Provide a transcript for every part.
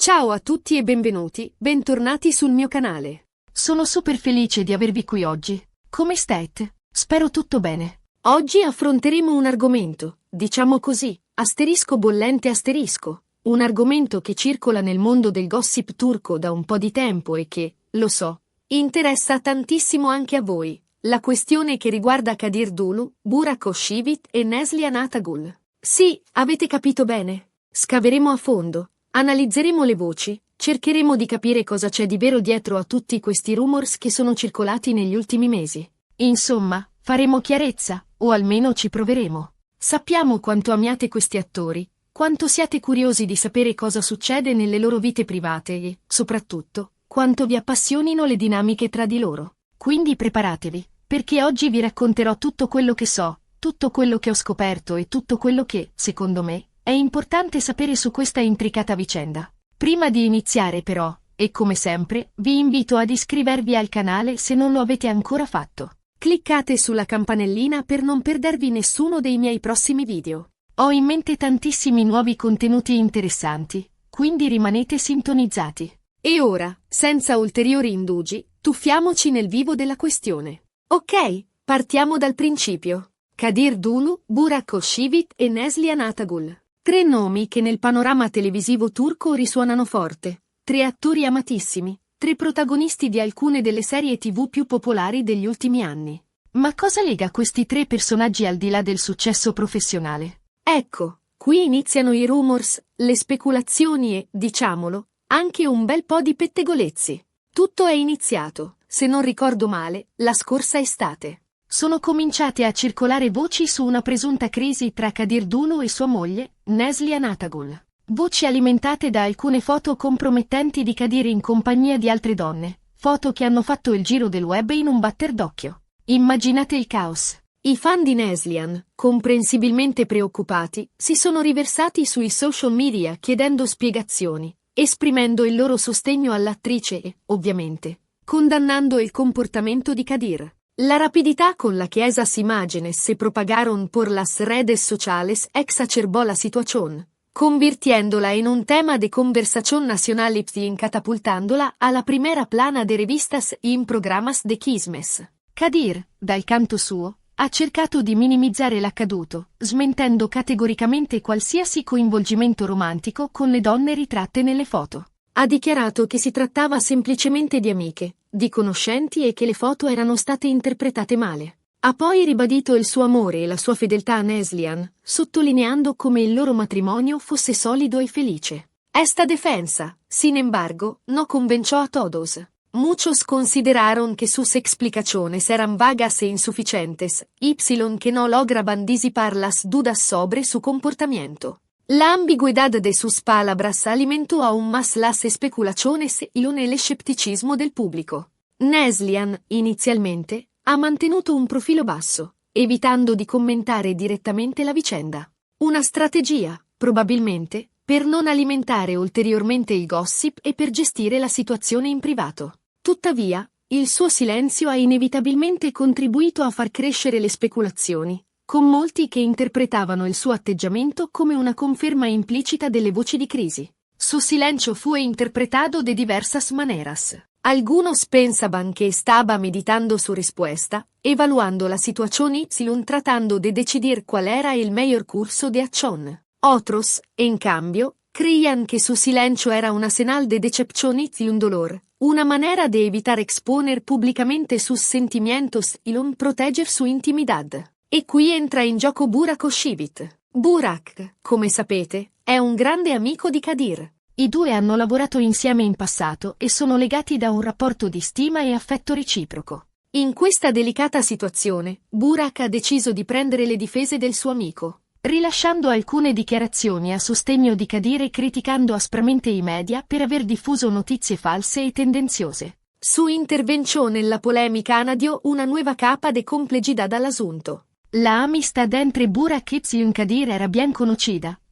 Ciao a tutti e bentornati sul mio canale. Sono super felice di avervi qui oggi. Come state? Spero tutto bene. Oggi affronteremo un argomento, diciamo così, asterisco bollente asterisco, un argomento che circola nel mondo del gossip turco da un po' di tempo e che, lo so, interessa tantissimo anche a voi, la questione che riguarda Kadir Dulu, Burak Özçivit e Neslihan Atagul. Sì, avete capito bene. Scaveremo a fondo. Analizzeremo le voci, cercheremo di capire cosa c'è di vero dietro a tutti questi rumors che sono circolati negli ultimi mesi. Insomma, faremo chiarezza, o almeno ci proveremo. Sappiamo quanto amiate questi attori, quanto siate curiosi di sapere cosa succede nelle loro vite private e, soprattutto, quanto vi appassionino le dinamiche tra di loro. Quindi preparatevi, perché oggi vi racconterò tutto quello che so, tutto quello che ho scoperto e tutto quello che, secondo me, è importante sapere su questa intricata vicenda. Prima di iniziare però, e come sempre, vi invito ad iscrivervi al canale se non lo avete ancora fatto. Cliccate sulla campanellina per non perdervi nessuno dei miei prossimi video. Ho in mente tantissimi nuovi contenuti interessanti, quindi rimanete sintonizzati. E ora, senza ulteriori indugi, tuffiamoci nel vivo della questione. Ok, partiamo dal principio. Kadir Dulu, Burak Özçivit e Neslihan Atagul. 3 nomi che nel panorama televisivo turco risuonano forte, 3 attori amatissimi, 3 protagonisti di alcune delle serie TV più popolari degli ultimi anni. Ma cosa lega questi 3 personaggi al di là del successo professionale? Ecco, qui iniziano i rumors, le speculazioni e, diciamolo, anche un bel po' di pettegolezzi. Tutto è iniziato, se non ricordo male, la scorsa estate. Sono cominciate a circolare voci su una presunta crisi tra Kadir Dulu e sua moglie, Neslihan Atagul. Voci alimentate da alcune foto compromettenti di Kadir in compagnia di altre donne, foto che hanno fatto il giro del web in un batter d'occhio. Immaginate il caos. I fan di Neslihan, comprensibilmente preoccupati, si sono riversati sui social media chiedendo spiegazioni, esprimendo il loro sostegno all'attrice e, ovviamente, condannando il comportamento di Kadir. La rapidità con la que esas imágenes se propagaron por las redes sociales exacerbó la situación, convirtiéndola en un tema de conversación nacional y catapultándola a la primera plana de revistas y in programas de chismes. Kadir, dal canto suo, ha cercato di minimizzare l'accaduto, smentendo categoricamente qualsiasi coinvolgimento romantico con le donne ritratte nelle foto. Ha dichiarato che si trattava semplicemente di amiche, di conoscenti e che le foto erano state interpretate male. Ha poi ribadito il suo amore e la sua fedeltà a Neslihan, sottolineando come il loro matrimonio fosse solido e felice. Esta defensa, sin embargo, no convenció a todos. Muchos consideraron que sus explicaciones eran vagas e insuficientes, que no lograban disipar las dudas sobre su comportamiento. La ambigüedad de sus palabras alimentó aún más las especulaciones y el escepticismo del pubblico. Neslihan, inizialmente, ha mantenuto un profilo basso, evitando di commentare direttamente la vicenda. Una strategia, probabilmente, per non alimentare ulteriormente il gossip e per gestire la situazione in privato. Tuttavia, il suo silenzio ha inevitabilmente contribuito a far crescere le speculazioni, con molti che interpretavano il suo atteggiamento come una conferma implicita delle voci di crisi. Su silencio fue interpretado de diversas maneras. Algunos pensaban que estaba meditando su respuesta, evaluando la situación y tratando de decidir cuál era el mejor curso de acción. Otros, en cambio, creían que su silencio era una señal de decepción y un dolor, una manera de evitar exponer públicamente sus sentimientos y proteger su intimidad. E qui entra in gioco Burak Özçivit. Burak, come sapete, è un grande amico di Kadir. I due hanno lavorato insieme in passato e sono legati da un rapporto di stima e affetto reciproco. In questa delicata situazione, Burak ha deciso di prendere le difese del suo amico, rilasciando alcune dichiarazioni a sostegno di Kadir e criticando aspramente i media per aver diffuso notizie false e tendenziose. Su intervención en la polemica añadió una nueva capa de complejidad al asunto. La amistad entre Burak y Kadir era bien conocida,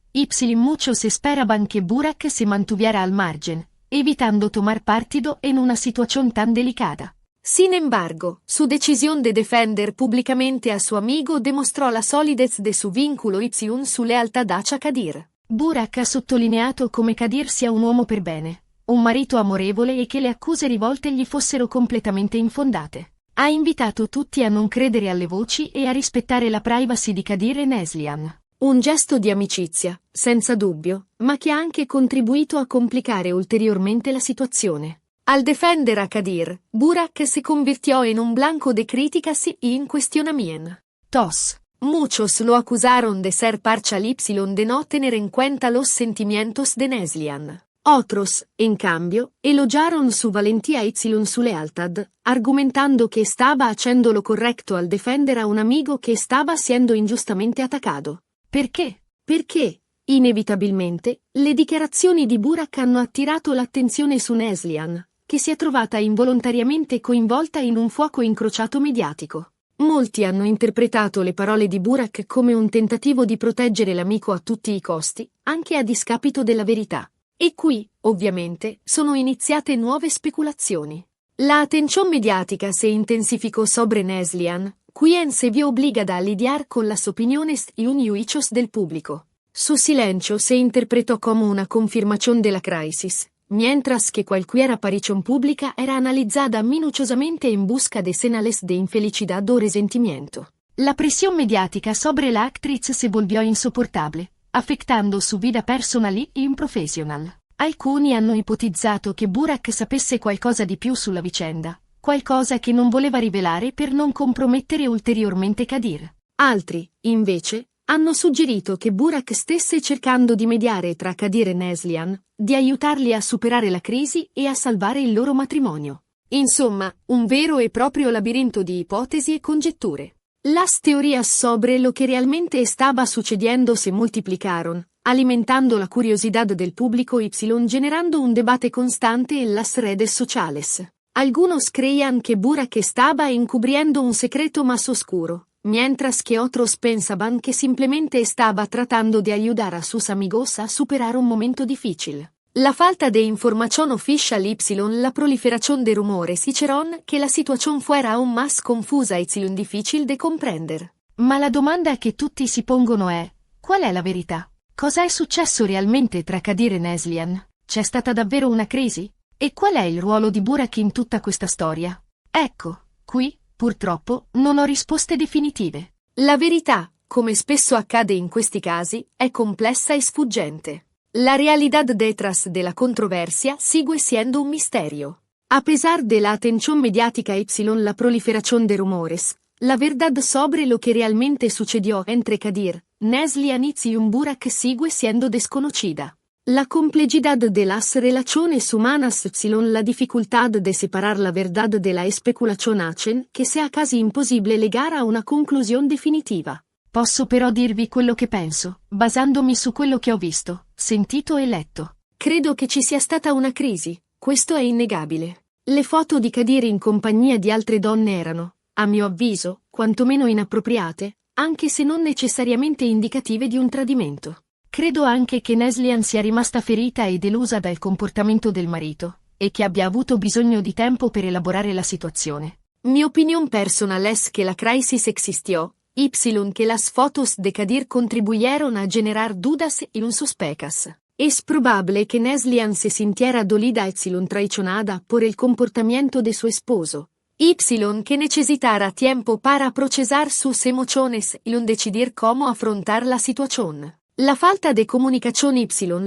muchos esperaban que Burak se mantuviera al margen, evitando tomar partido en una situación tan delicada. Sin embargo, su decisión de defender públicamente a su amigo demostró la solidez de su vínculo y su lealtad hacia Kadir. Burak ha sottolineato come Kadir sia un uomo per bene, un marito amorevole e che le accuse rivolte gli fossero completamente infondate. Ha invitato tutti a non credere alle voci e a rispettare la privacy di Kadir e Neslihan. Un gesto di amicizia, senza dubbio, ma che ha anche contribuito a complicare ulteriormente la situazione. Al difendere a Kadir, Burak se convirtió en un blanco de críticas y en cuestionamientos. Muchos lo acusaron de ser parcial y de no tener en cuenta los sentimientos de Neslihan. Otros, en cambio, elogiaron su valentía y su lealtad, argumentando que estaba haciendo lo correcto al defender a un amigo que estaba siendo ingiustamente atacado. Perché? Perché, inevitabilmente, le dichiarazioni di Burak hanno attirato l'attenzione su Neslihan, che si è trovata involontariamente coinvolta in un fuoco incrociato mediatico. Molti hanno interpretato le parole di Burak come un tentativo di proteggere l'amico a tutti i costi, anche a discapito della verità. E qui, ovviamente, sono iniziate nuove speculazioni. La atención mediática se intensificó sobre Neslihan, quien se vio obligada a lidiar con las opiniones y juicios del público. Su silencio se interpretó como una confirmación de la crisis, mientras que cualquier aparición pública era analizada minuciosamente en busca de señales de infelicidad o resentimiento. La presión mediática sobre la actriz se volvió insoportable, affectando su vida personal y professional. Alcuni hanno ipotizzato che Burak sapesse qualcosa di più sulla vicenda, qualcosa che non voleva rivelare per non compromettere ulteriormente Kadir. Altri, invece, hanno suggerito che Burak stesse cercando di mediare tra Kadir e Neslihan, di aiutarli a superare la crisi e a salvare il loro matrimonio. Insomma, un vero e proprio labirinto di ipotesi e congetture. Las teorías sobre lo que realmente estaba sucediendo se multiplicaron, alimentando la curiosidad del público y generando un debate constante en las redes sociales. Algunos creían que Burak estaba encubriendo un secreto más oscuro, mientras que otros pensaban que simplemente estaba tratando de ayudar a sus amigos a superar un momento difícil. La falta de información oficial y la proliferación de rumores hicieron que la situación fuera aún más confusa y difícil de comprender. Ma la domanda che tutti si pongono è: qual è la verità? Cosa è successo realmente tra Kadir e Neslihan? C'è stata davvero una crisi? E qual è il ruolo di Burak in tutta questa storia? Ecco, qui, purtroppo, non ho risposte definitive. La verità, come spesso accade in questi casi, è complessa e sfuggente. La realidad detrás de la controversia sigue siendo un misterio. A pesar de la atención mediática y la proliferación de rumores, la verdad sobre lo que realmente sucedió entre Kadir, Neslihan y Burak sigue siendo desconocida. La complejidad de las relaciones humanas la dificultad de separar la verdad de la especulación hacen que sea casi imposible llegar a una conclusión definitiva. Posso però dirvi quello che penso, basandomi su quello che ho visto, sentito e letto. Credo che ci sia stata una crisi, questo è innegabile. Le foto di Kadir in compagnia di altre donne erano, a mio avviso, quantomeno inappropriate, anche se non necessariamente indicative di un tradimento. Credo anche che Neslihan sia rimasta ferita e delusa dal comportamento del marito, e che abbia avuto bisogno di tempo per elaborare la situazione. Mi opinión personal es que la crisis existió, que las fotos de Kadir contribuyeron a generar dudas y sospechas. Es probable que Neslihan se sintiera dolida y traicionada por el comportamiento de su esposo. Que necesitara tiempo para procesar sus emociones y decidir cómo afrontar la situación. La falta de comunicación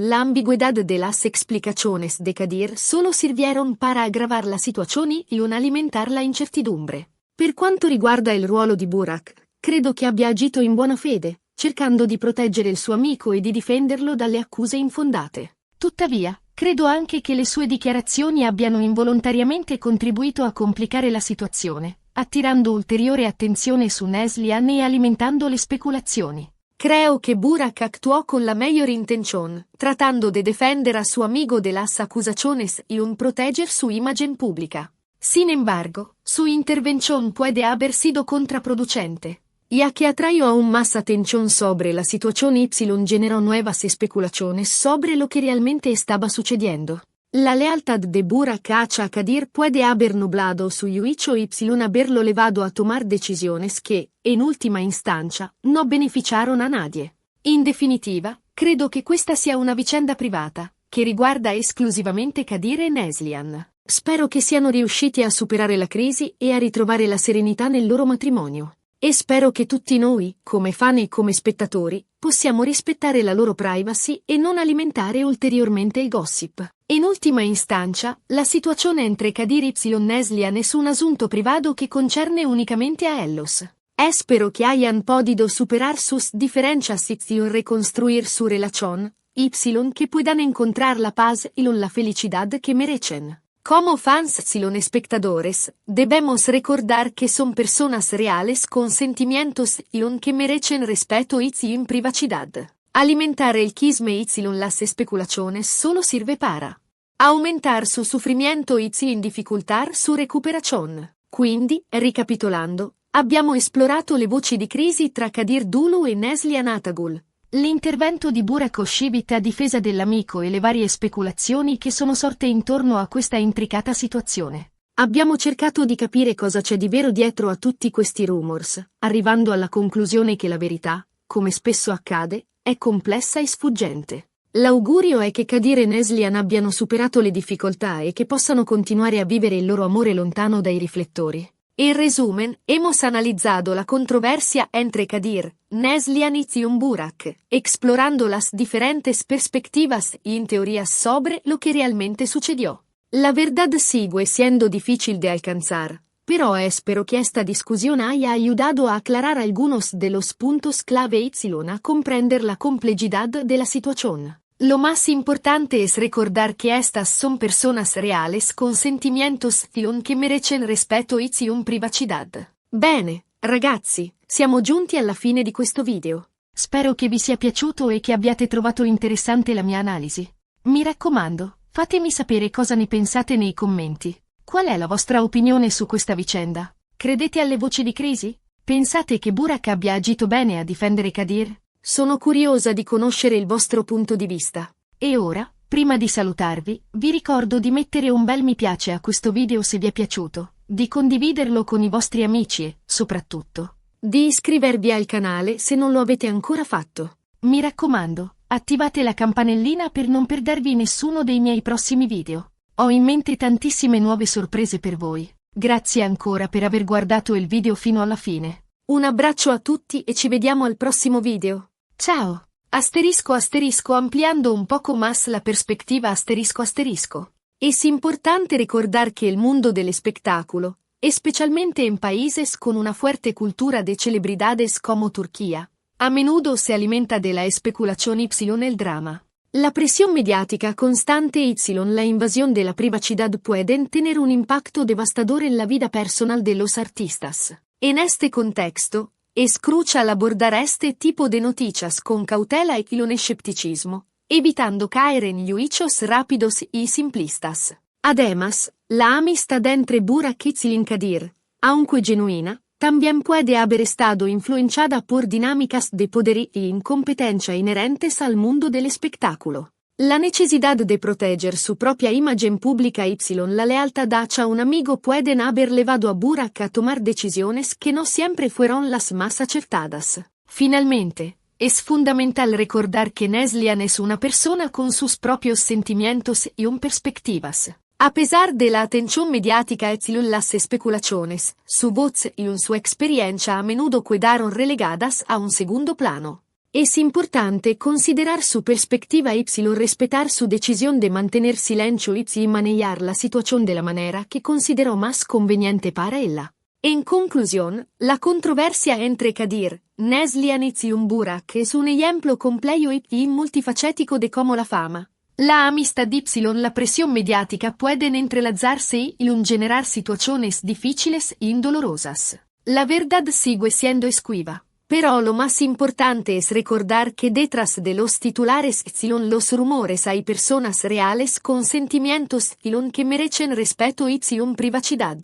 la ambigüedad de las explicaciones de Kadir solo sirvieron para agravar la situación y alimentar la incertidumbre. Per quanto riguarda il ruolo di Burak, credo che abbia agito in buona fede, cercando di proteggere il suo amico e di difenderlo dalle accuse infondate. Tuttavia, credo anche che le sue dichiarazioni abbiano involontariamente contribuito a complicare la situazione, attirando ulteriore attenzione su Neslihan e alimentando le speculazioni. Creo que Burak actuó con la mayor intención, tratando de defender a su amigo de las acusaciones y proteger su imagen pública. Sin embargo, su intervención puede haber sido contraproducente, ya que atrajo aún más atención sobre la situación y generó nuevas especulaciones sobre lo que realmente estaba sucediendo. La lealtad de Burak hacia Kadir puede haber nublado su juicio y haberlo llevado a tomar decisiones que, en última instancia, no beneficiaron a nadie. In definitiva, Credo che questa sia una vicenda privata, che riguarda esclusivamente Kadir e Neslihan. Spero che siano riusciti a superare la crisi e a ritrovare la serenità nel loro matrimonio. E spero che tutti noi, come fan e come spettatori, possiamo rispettare la loro privacy e non alimentare ulteriormente il gossip. In ultima instancia, la situazione entre Kadir y Neslihan è un asunto privato che concerne unicamente a ellos. Espero que hayan podido superar sus diferencias y reconstruir su relación, y que puedan encontrar la paz y la felicidad que merecen. Como fans y espectadores, debemos recordar que son personas reales con sentimientos y que merecen respeto y privacidad. Alimentar el chisme y las especulaciones solo sirve para aumentar su sufrimiento y dificultar su recuperación. Quindi, ricapitolando, abbiamo esplorato le voci di crisi tra Kadir Dulu e Neslihan Atagul. L'intervento di Burak Oshibit a difesa dell'amico e le varie speculazioni che sono sorte intorno a questa intricata situazione. Abbiamo cercato di capire cosa c'è di vero dietro a tutti questi rumors, arrivando alla conclusione che la verità, come spesso accade, è complessa e sfuggente. L'augurio è che Kadir e Neslihan abbiano superato le difficoltà e che possano continuare a vivere il loro amore lontano dai riflettori. En resumen, hemos analizado la controversia entre Kadir, Neslihan y Burak, explorando las diferentes perspectivas y teorías sobre lo que realmente sucedió. La verdad sigue siendo difícil de alcanzar, pero espero que esta discusión haya ayudado a aclarar algunos de los puntos clave y a comprender la complejidad de la situación. Lo más importante es recordar que estas son personas reales con sentimientos que merecen respeto y privacidad. Bene, ragazzi, siamo giunti alla fine di questo video. Spero che vi sia piaciuto e che abbiate trovato interessante la mia analisi. Mi raccomando, fatemi sapere cosa ne pensate nei commenti. Qual è la vostra opinione su questa vicenda? Credete alle voci di crisi? Pensate che Burak abbia agito bene a difendere Kadir? Sono curiosa di conoscere il vostro punto di vista. E ora, prima di salutarvi, vi ricordo di mettere un bel mi piace a questo video se vi è piaciuto, di condividerlo con i vostri amici e, soprattutto, di iscrivervi al canale se non lo avete ancora fatto. Mi raccomando, attivate la campanellina per non perdervi nessuno dei miei prossimi video. Ho in mente tantissime nuove sorprese per voi. Grazie ancora per aver guardato il video fino alla fine. Un abbraccio a tutti e ci vediamo al prossimo video. Ciao! Ampliando un poco más la perspectiva ***. Es importante recordar que el mundo del espectáculo, especialmente en países con una fuerte cultura de celebridades como Turquía, a menudo se alimenta de la especulación y el drama. La presión mediática constante y la invasión de la privacidad pueden tener un impacto devastador en la vida personal de los artistas. En este contexto, es crucial abordar este tipo de noticias con cautela y con escepticismo, evitando caer en juicios rápidos y simplistas. Además, la amistad entre Burak y Kadir, aunque genuina, también puede haber estado influenciada por dinámicas de poder y incompetencia inherentes al mundo del espectáculo. La necesidad de proteger su propia imagen pública y la lealtad hacia un amigo pueden haber llevado a Burak a tomar decisiones que no siempre fueron las más acertadas. Finalmente, es fundamental recordar que Neslihan es una persona con sus propios sentimientos y perspectivas. A pesar de la atención mediática y las especulaciones, su voz y su experiencia a menudo quedaron relegadas a un segundo plano. Es importante considerar su perspectiva y respetar su decisión de mantener silencio y manejar la situación de la manera que consideró más conveniente para ella. En conclusión, la controversia entre Kadir, Neslihan y Burak es un ejemplo complejo y multifacético de cómo la fama, la amistad y la presión mediática pueden entrelazarse y generar situaciones difíciles y dolorosas. La verdad sigue siendo esquiva. Pero lo más importante es recordar que detrás de los titulares y los rumores hay personas reales con sentimientos y que merecen respeto y privacidad.